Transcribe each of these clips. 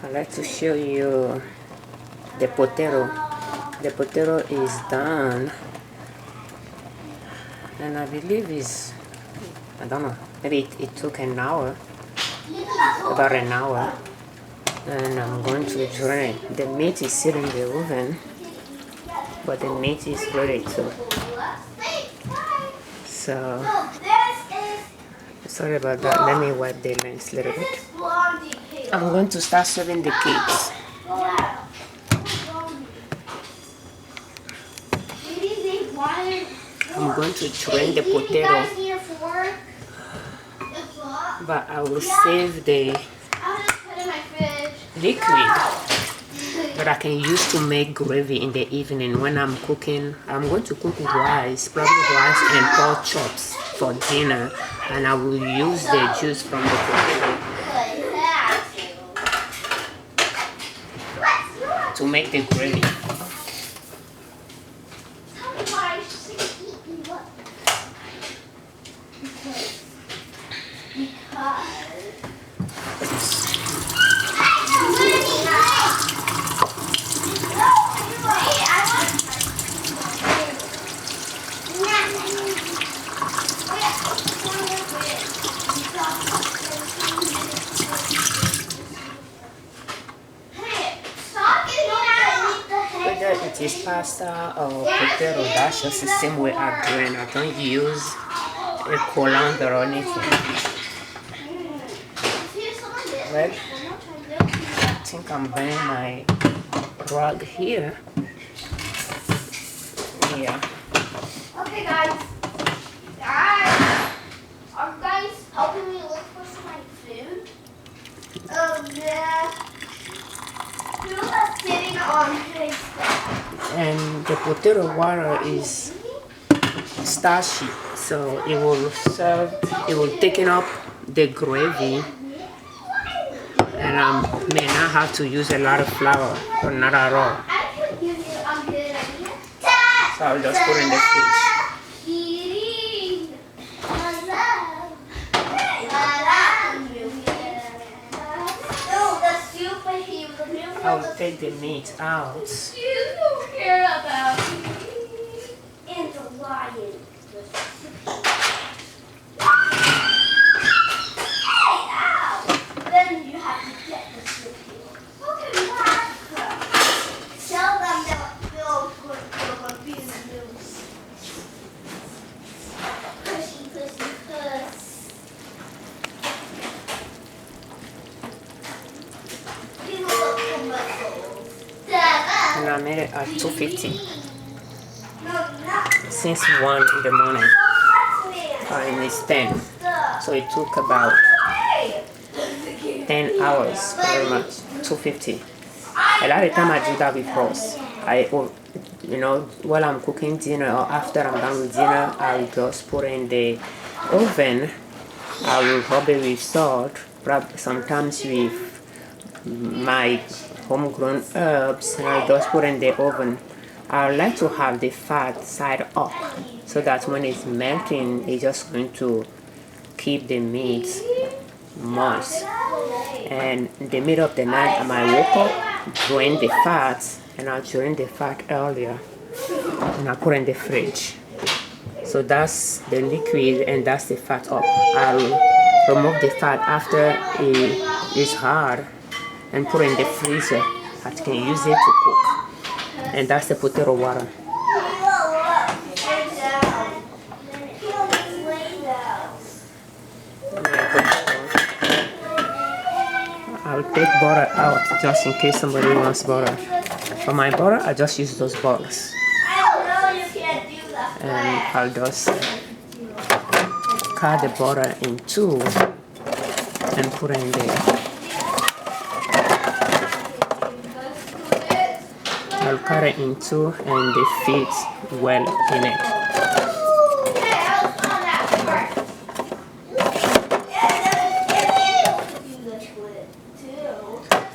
I'd like to show you the potato. The potato is done, and I believe I don't know, maybe it took an hour, about an hour, and I'm going to drain it. The meat is still in the oven, but the meat is ready too. So, sorry about that. Let me wipe the lens a little bit. I'm going to start serving the kids. I'm going to drain the potato, but I will save the liquid that I can use to make gravy in the evening when I'm cooking. I'm going to cook rice, probably rice and pork chops for dinner, and I will use the juice from the potato to make the gravy. Whether it is pasta or potato, that's just the same way I drain. I don't use a colander or anything. Well, I think I'm bringing my rug here. Yeah. Okay, guys. Are you guys helping me look for some like food? Yeah. Food that's sitting on his stuff. And the potato water is starchy, so it will thicken up the gravy, and I may not have to use a lot of flour, or not at all. So I'll just put it in the fridge. I'll take the meat out. You don't care about me. And the lion. Hey, ow! Then you have to get the recipe. Okay, Martha. Tell them that Bill's going to be in the news. Pushy, pushy, puss. People look for muscles. And I made it at 2:50 since 1 in the morning, and it's 10, so it took about 10 hours, very much. 2:50. A lot of time I do that with Ross. While I'm cooking dinner or after I'm done with dinner, I'll just put it in the oven. I will rub it with salt, sometimes with my homegrown herbs, and I'll just put it in the oven. I like to have the fat side up so that when it's melting, it's just going to keep the meat moist. And in the middle of the night, I might wake up, drain the fat, and I'll drain the fat earlier, and I'll put it in the fridge. So that's the liquid, and that's the fat up. I'll remove the fat after it is hard and put it in the freezer. I can use it to cook. And that's the potato water. I'll take butter out just in case somebody wants butter. For my butter, I just use those bottles. And I'll just cut the butter in two and put it in there. I'll cut it in two and they fit well in it.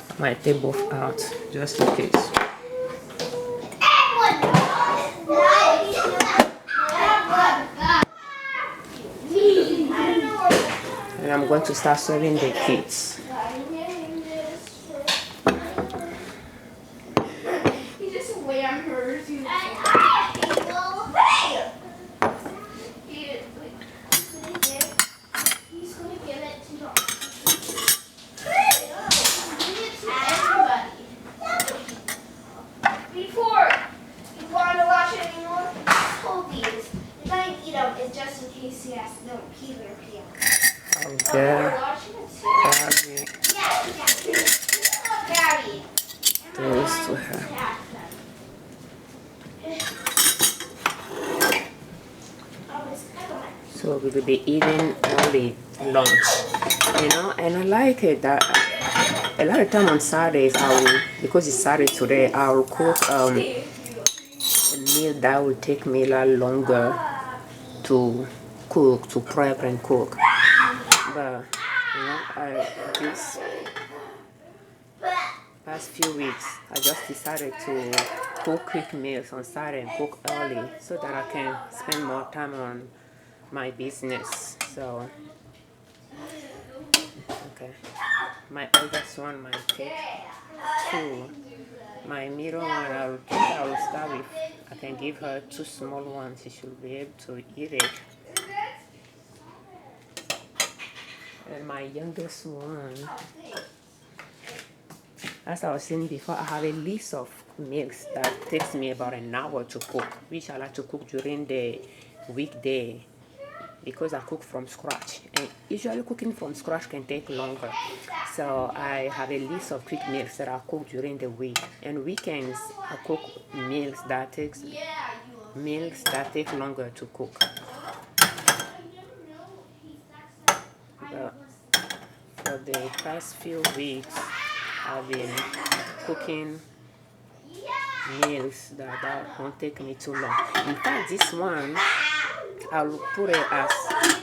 I might take both out just in case. And I'm going to start serving the kids. He's gonna give it to the everybody. Before you want to watch it anymore, hold these. You're going to eat them. It's just in case he has no pee or pee. Okay. You're watching it too. Yeah. Daddy. Those to her. So we will be eating only lunch, you know, and I like it that a lot of time on Saturdays because it's Saturday today, I will cook a meal that will take me a lot longer to cook, to prep and cook. But you know, this past few weeks, I just decided to cook quick meals on Saturday and cook early so that I can spend more time on my business. So okay, my oldest one might take 2. My middle one, I will start with. I can give her 2 small ones. She should be able to eat it. And my youngest one, as I was saying before, I have a list of meals that takes me about an hour to cook, which I like to cook during the weekday because I cook from scratch. And usually cooking from scratch can take longer. So I have a list of quick meals that I cook during the week. And weekends, I cook meals that take longer to cook. But for the past few weeks, I've been cooking meals that won't take me too long. In fact, this one, I'll put it as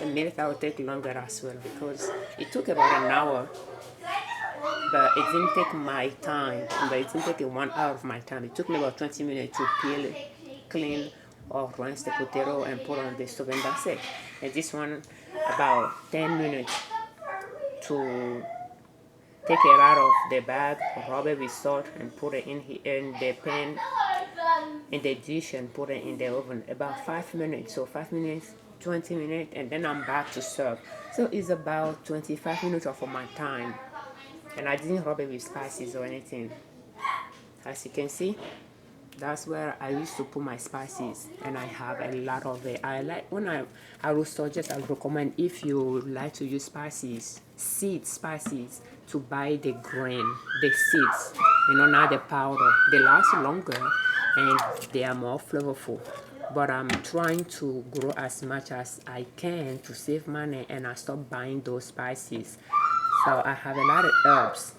a meal that will take longer as well because it took about an hour, but it didn't take my time, but it didn't take 1 hour of my time. It took me about 20 minutes to peel, clean, or rinse the potato and put on the stove, and that's it. And this one, about 10 minutes to take it out of the bag, rub it with salt, and put it in the pan, in the dish, and put it in the oven. About 5 minutes. So 5 minutes, 20 minutes, and then I'm back to serve. So it's about 25 minutes of my time. And I didn't rub it with spices or anything. As you can see, that's where I used to put my spices, and I have a lot of it. I would suggest, I would recommend, if you like to use spices, seed spices, to buy the grain, the seeds, not the powder. They last longer and they are more flavorful. But I'm trying to grow as much as I can to save money, and I stopped buying those spices. So I have a lot of herbs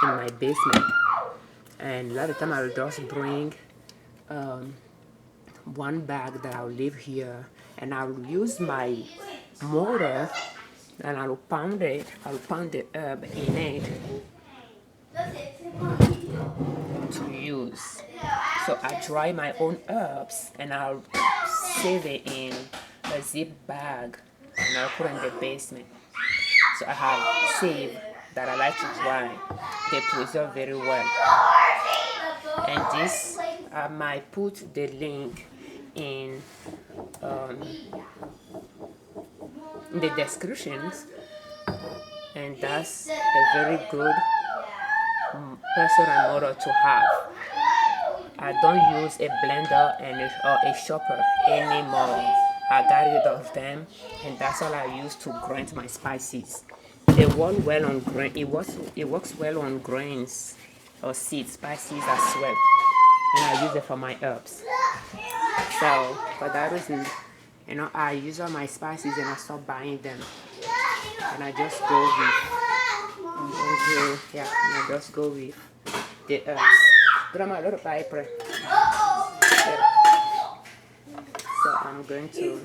in my basement, and a lot of time I will just bring one bag that I'll leave here, and I'll use my mortar, and I'll pound it. I'll pound the herb in it to use. So I dry my own herbs, and I'll save it in a zip bag, and I'll put it in the basement. So I have save that I like to dry. They preserve very well. And this, I might put the link in the descriptions, and that's a very good personal model to have. I don't use a blender or a chopper anymore. I got rid of them, and that's all I use to grind my spices. They work well on grain. It works well on grains or seed spices as well, and I use it for my herbs. So for that reason, I use all my spices and I stop buying them, and I just go with the herbs. Grandma, little piper. So I'm going to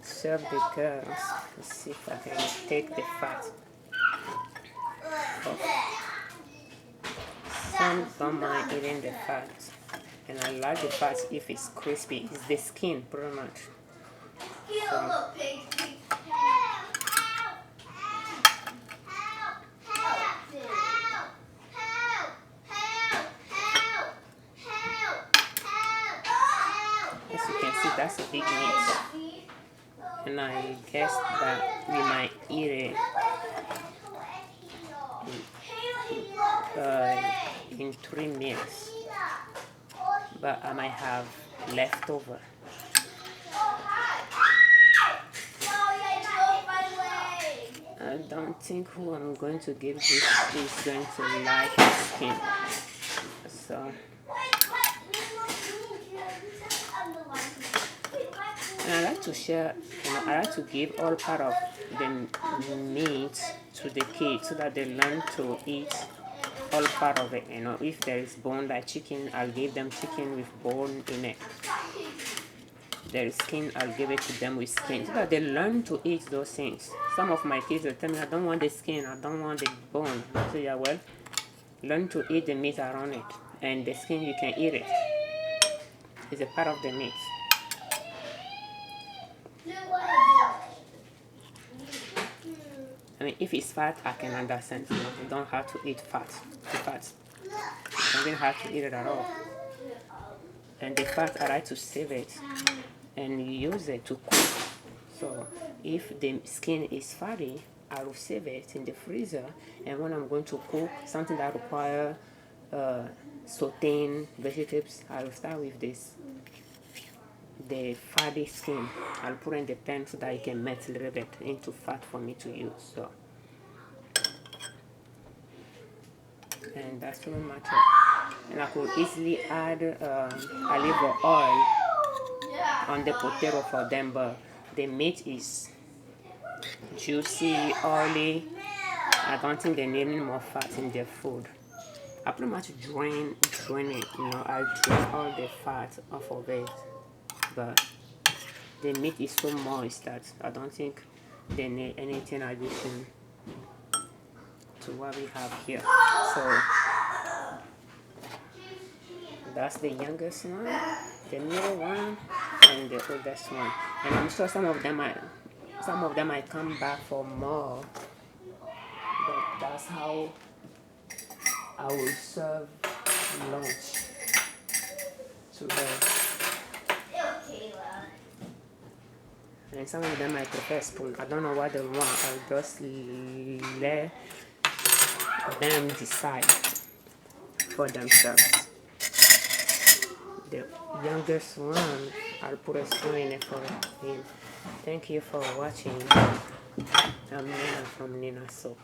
serve the girls. Let's see if I can take the fat off. Some don't mind eating the fat, and I like the fat if it's crispy. It's the skin, pretty much. So, guess that we might eat it in 3 meals, but I might have leftover. I don't think who I'm going to give this is going to like the skin. So, and I like to share, I like to give all part of the meat to the kids so that they learn to eat all part of it. If there is bone like chicken, I'll give them chicken with bone in it. There is skin, I'll give it to them with skin so that they learn to eat those things. Some of my kids will tell me, I don't want the skin, I don't want the bone. I say, yeah, well, learn to eat the meat around it, and the skin you can eat it. It's a part of the meat. I mean, if it's fat, I can understand. You don't have to eat fat. The fat. You don't even have to eat it at all. And the fat, I like to save it and use it to cook. So if the skin is fatty, I will save it in the freezer. And when I'm going to cook something that requires sauteing vegetables, I will start with the fatty skin. I'll put in the pan so that it can melt a little bit into fat for me to use. So, and that's pretty much it. And I could easily add olive oil on the potato for them, but the meat is juicy, oily. I don't think they need any more fat in their food. I pretty much drain it, I drain all the fat off of it, but the meat is so moist that I don't think they need anything addition to what we have here. So that's the youngest one, the middle one, and the oldest one. And I'm sure some of them might come back for more, but that's how I will serve lunch to them. And some of them I prefer spoon. I don't know what they want. I'll just let them decide for themselves. The youngest one, I'll put a spoon in it for him. Thank you for watching. I'm Nina from Nina Soap.